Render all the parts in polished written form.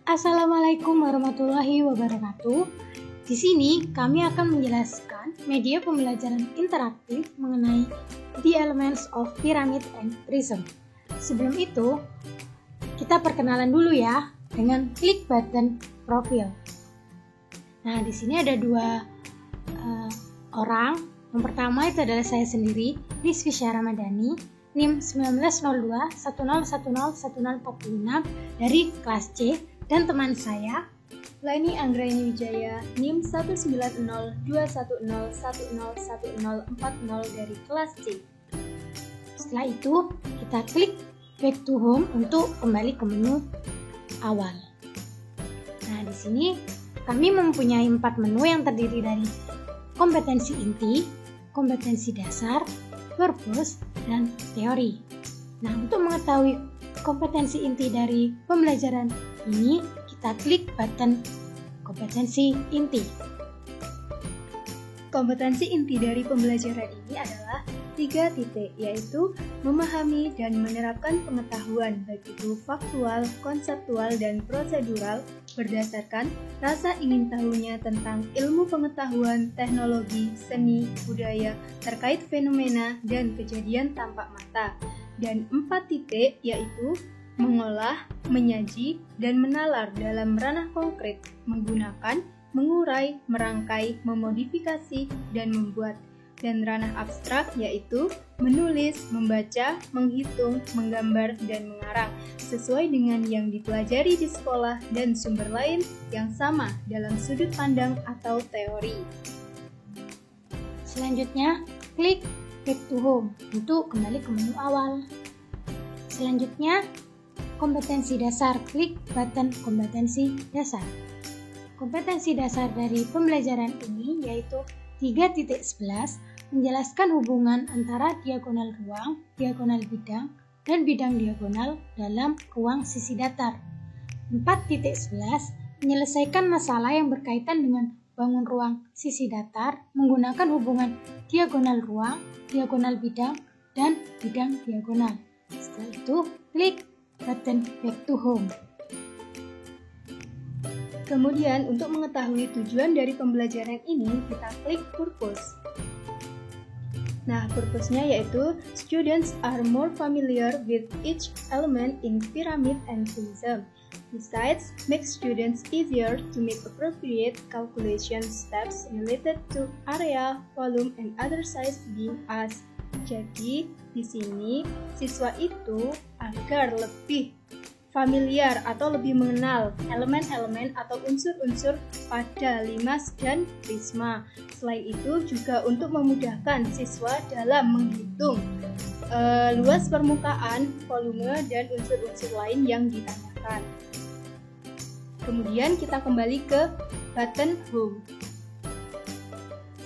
Assalamualaikum warahmatullahi wabarakatuh. Di sini kami akan menjelaskan media pembelajaran interaktif mengenai the elements of pyramid and prism. Sebelum itu, kita perkenalan dulu ya dengan klik button profil. Nah, di sini ada dua orang. Yang pertama itu adalah saya sendiri, Rizvisya Ramadhani, NIM 190210101046 dari kelas C, dan teman saya Laini Anggraini Wijaya, NIM 19021010140 dari kelas C. Setelah itu, kita klik back to home untuk kembali ke menu awal. Nah, di sini kami mempunyai 4 menu yang terdiri dari kompetensi inti, kompetensi dasar, purpose, dan teori. Nah, untuk mengetahui kompetensi inti dari pembelajaran ini, kita klik button kompetensi inti. Kompetensi inti dari pembelajaran ini adalah 3 titik, yaitu memahami dan menerapkan pengetahuan baik itu faktual, konseptual, dan prosedural berdasarkan rasa ingin tahunya tentang ilmu pengetahuan, teknologi, seni, budaya, terkait fenomena dan kejadian tampak mata. Dan 4 titik yaitu mengolah, menyaji, dan menalar dalam ranah konkret, menggunakan, mengurai, merangkai, memodifikasi, dan membuat. Dan ranah abstrak yaitu menulis, membaca, menghitung, menggambar, dan mengarang sesuai dengan yang dipelajari di sekolah dan sumber lain yang sama dalam sudut pandang atau teori. Selanjutnya, klik back to home untuk kembali ke menu awal. Selanjutnya, kompetensi dasar, klik button kompetensi dasar. Kompetensi dasar dari pembelajaran ini yaitu 3.11 menjelaskan hubungan antara diagonal ruang, diagonal bidang, dan bidang diagonal dalam ruang sisi datar. 4.11 menyelesaikan masalah yang berkaitan dengan bangun ruang sisi datar menggunakan hubungan diagonal ruang, diagonal bidang, dan bidang diagonal. Setelah itu, klik button back to home. Kemudian, untuk mengetahui tujuan dari pembelajaran ini, kita klik purpose. Nah, purpose-nya yaitu students are more familiar with each element in pyramid and prism. Besides, make students easier to make appropriate calculation steps related to area, volume, and other size being asked. Jadi, di sini siswa itu agar lebih familiar atau lebih mengenal elemen-elemen atau unsur-unsur pada limas dan prisma. Selain itu juga untuk memudahkan siswa dalam menghitung luas permukaan, volume, dan unsur-unsur lain yang ditanyakan. Kemudian kita kembali ke button home.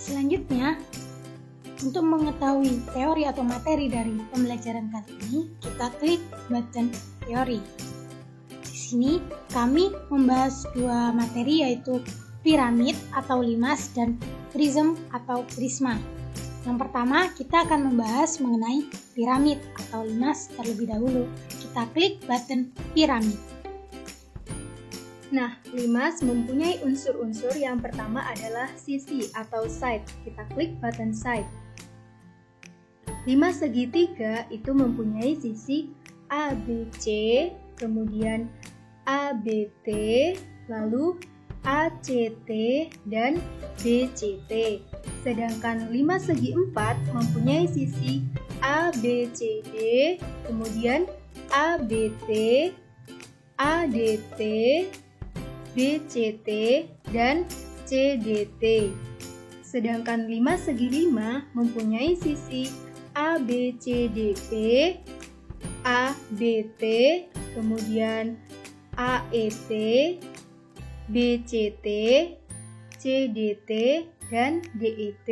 Selanjutnya, untuk mengetahui teori atau materi dari pembelajaran kali ini, kita klik button teori. Di sini kami membahas 2 materi yaitu piramid atau limas dan prism atau prisma. Yang pertama, kita akan membahas mengenai piramid atau limas terlebih dahulu. Kita klik button piramid. Nah, limas mempunyai unsur-unsur. Yang pertama adalah sisi atau side. Kita klik button side. Limas segitiga itu mempunyai sisi ABC, kemudian ABT, lalu ACT, dan BCT. Sedangkan limas segi empat mempunyai sisi ABCD, kemudian ABT, ADT, BCT, dan CDT. Sedangkan limas segi lima mempunyai sisi ABCDP, ABT, kemudian AET, BCT, CDT, dan DET.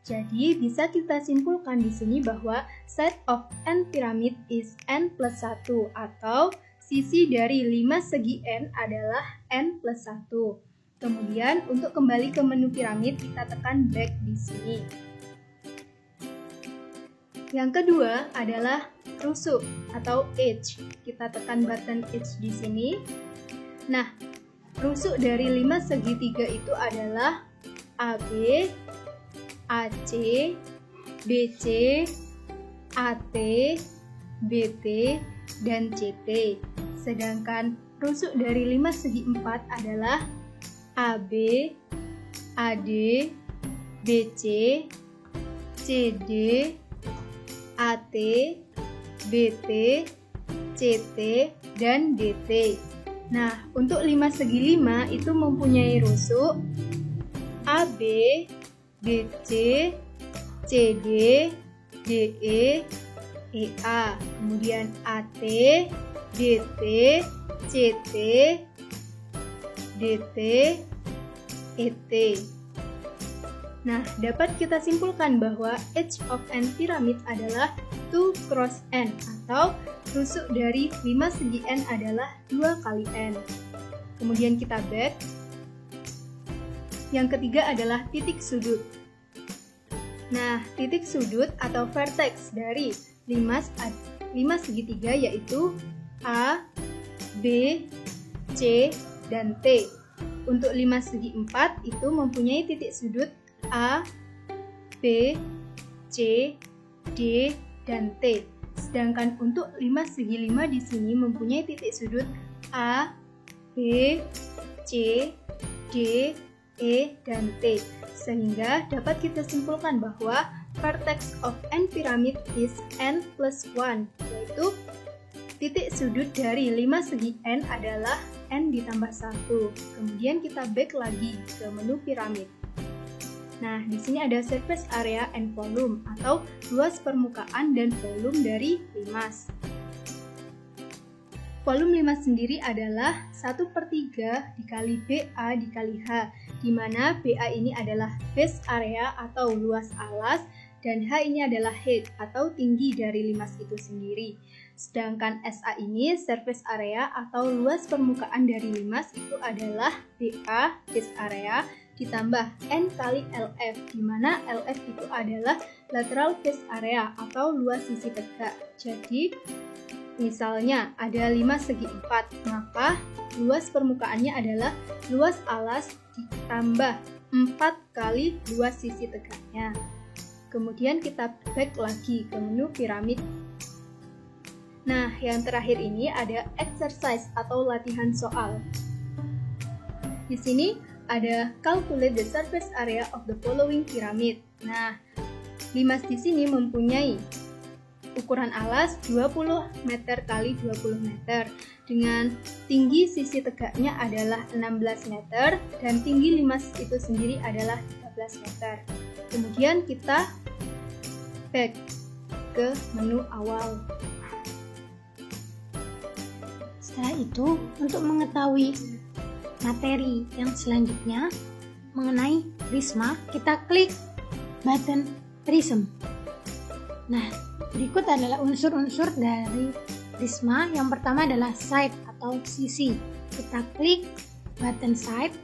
Jadi bisa kita simpulkan di sini bahwa set of n pyramid is n plus 1 atau sisi dari 5 segi n adalah n plus 1. Kemudian untuk kembali ke menu piramid kita tekan back di sini. Yang kedua adalah rusuk atau edge. Kita tekan button edge di sini. Nah, rusuk dari 5 segitiga itu adalah AB, AC, BC, AT, BT, dan CT. Sedangkan rusuk dari 5 segi 4 adalah AB, AD, BC, CD, AT, BT, CT, dan DT. Nah, untuk 5 segi 5 itu mempunyai rusuk AB, BC, CD, DE, EA, kemudian AT, DT, CT, DT, ET. Nah, dapat kita simpulkan bahwa edge of n pyramid adalah 2 cross n, atau rusuk dari 5 segi n adalah 2 kali n. Kemudian kita back. Yang ketiga adalah titik sudut. Nah, titik sudut atau vertex dari 5 segitiga yaitu A, B, C, dan T. Untuk 5 segi 4 itu mempunyai titik sudut A, B, C, D, dan T. Sedangkan untuk 5 segi 5 di sini mempunyai titik sudut A, B, C, D, E, dan T. Sehingga dapat kita simpulkan bahwa vertex of n pyramid is n plus 1, yaitu titik sudut dari 5 segi n adalah n ditambah 1. Kemudian kita back lagi ke menu piramid. Nah, di sini ada surface area and volume atau luas permukaan dan volume dari limas. Volume limas sendiri adalah 1/3 dikali BA dikali H, di mana BA ini adalah base area atau luas alas dan H ini adalah height atau tinggi dari limas itu sendiri. Sedangkan SA ini surface area atau luas permukaan dari limas itu adalah BA base area ditambah N kali LF, di mana LF itu adalah lateral face area atau luas sisi tegak. Jadi, misalnya ada 5 segi 4, maka luas permukaannya adalah luas alas ditambah 4 kali luas sisi tegaknya. Kemudian kita back lagi ke menu piramid. Nah, yang terakhir ini ada exercise atau latihan soal. Di sini ada calculate the surface area of the following pyramid. Nah, limas di sini mempunyai ukuran alas 20 meter kali 20 meter dengan tinggi sisi tegaknya adalah 16 meter dan tinggi limas itu sendiri adalah 13 meter. Kemudian kita back ke menu awal. Setelah itu, untuk mengetahui materi yang selanjutnya mengenai prisma, kita klik button prism. Nah, berikut adalah unsur-unsur dari prisma. Yang pertama adalah side atau sisi. Kita klik button side.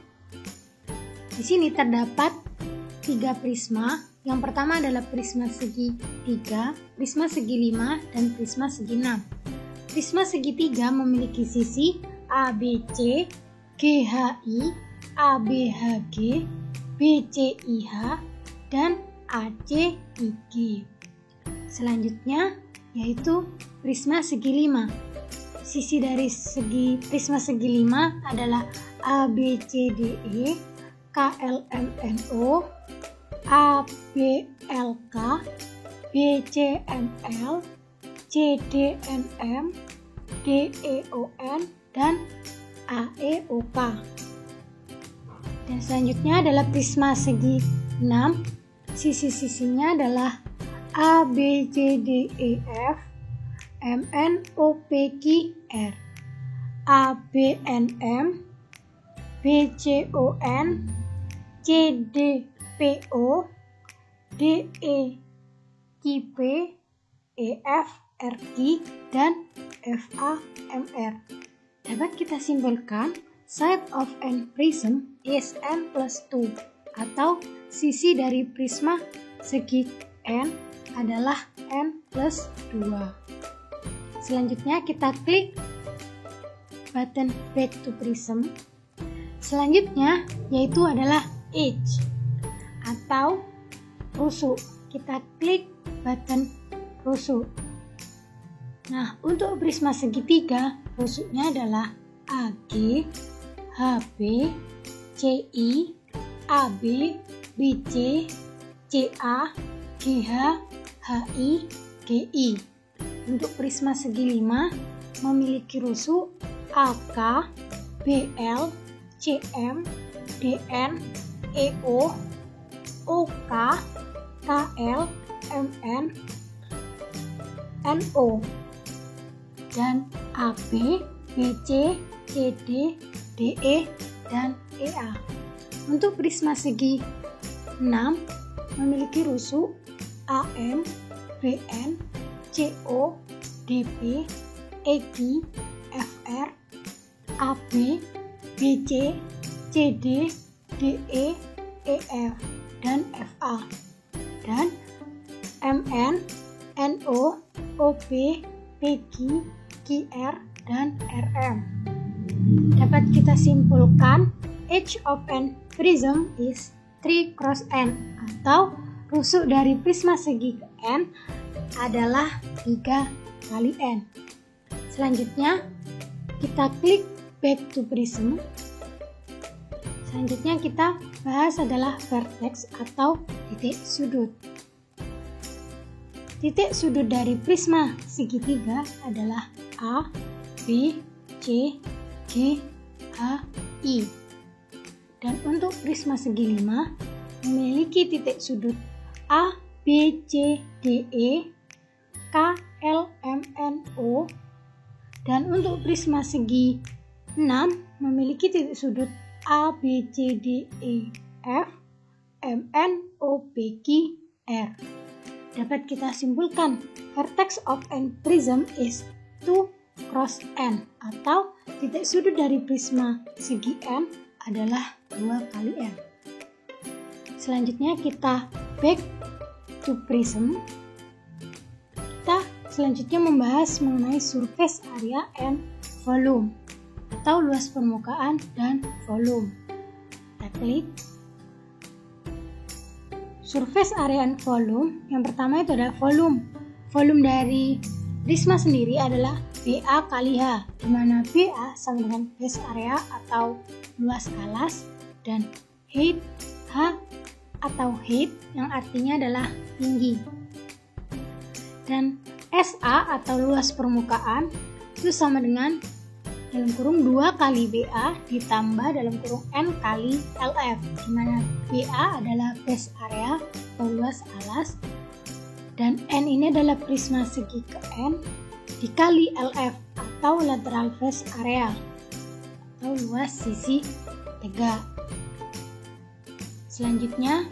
Di sini terdapat 3 prisma. Yang pertama adalah prisma segi 3, prisma segi 5, dan prisma segi 6. Prisma segi 3 memiliki sisi ABC, GHI, ABHG, BCIH, dan ACIG. Selanjutnya yaitu prisma segi 5. Sisi dari prisma segi 5 adalah ABCDE, KLMNO, ABLK, BCML, CDNM, DEON, dan AEOK. Dan selanjutnya adalah prisma segi 6. Sisi-sisinya adalah ABCDEF, MNOPQR, ABNM, BCON, CDPO, DEQP, EFRQ, dan FAMR. Dapat kita simpulkan side of n prism is n plus 2, atau sisi dari prisma segi n adalah n plus 2. Selanjutnya kita klik button back to prism. Selanjutnya yaitu adalah edge atau rusuk. Kita klik button rusuk. Nah, untuk prisma segitiga, rusuknya adalah AG, HB, CI, AB, BC, CA, GH, HI, GI. Untuk prisma segi 5 memiliki rusuk AK, BL, CM, DN, EO, OK, KL, MN, NO, dan AB, BC, CD, DE, dan EA. Untuk prisma segi 6 memiliki rusuk AM, BN, CO, DP, EG, FR, AB, BC, CD, DE, EF, dan FA, dan MN, NO, OP, PQ, QR, dan RM. Dapat kita simpulkan, edge of an prism is 3 cross n, atau rusuk dari prisma segi ke n adalah 3 kali n. Selanjutnya kita klik back to prism. Selanjutnya kita bahas adalah vertex atau titik sudut. Titik sudut dari prisma segitiga adalah A, B, C, G, H, I. Dan untuk prisma segi 5 memiliki titik sudut A, B, C, D, E, K, L, M, N, O. Dan untuk prisma segi 6 memiliki titik sudut A, B, C, D, E, F, M, N, O, P, Q, R. Dapat kita simpulkan, vertex of an prism is 2 cross n, atau titik sudut dari prisma segi n adalah 2 kali n. Selanjutnya kita back to prism. Kita selanjutnya membahas mengenai surface area and volume, atau luas permukaan dan volume. Kita klik surface area and volume. Yang pertama itu adalah volume. Volume dari prisma sendiri adalah BA kali H, di mana BA sama dengan base area atau luas alas, dan height H atau height yang artinya adalah tinggi. Dan SA atau luas permukaan itu sama dengan dalam kurung 2 kali BA ditambah dalam kurung N kali LF, di mana BA adalah base area atau luas alas, dan N ini adalah prisma segi ke N dikali LF atau lateral face area atau luas sisi tegak. Selanjutnya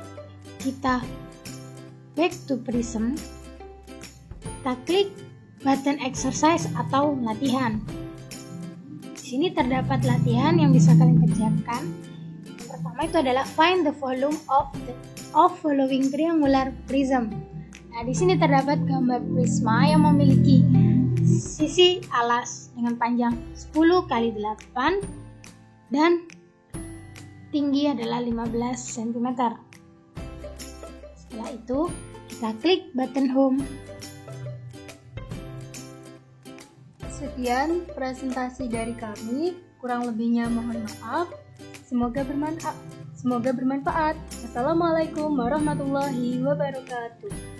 kita back to prism. Kita klik button exercise atau latihan. Di sini terdapat latihan yang bisa kalian kerjakan. Yang pertama itu adalah find the volume of following triangular prism. Nah, di sini terdapat gambar prisma yang memiliki sisi alas dengan panjang 10 kali 8 dan tinggi adalah 15 cm. Setelah itu, kita klik button home. Sekian presentasi dari kami, kurang lebihnya mohon maaf. Semoga bermanfaat. Assalamualaikum warahmatullahi wabarakatuh.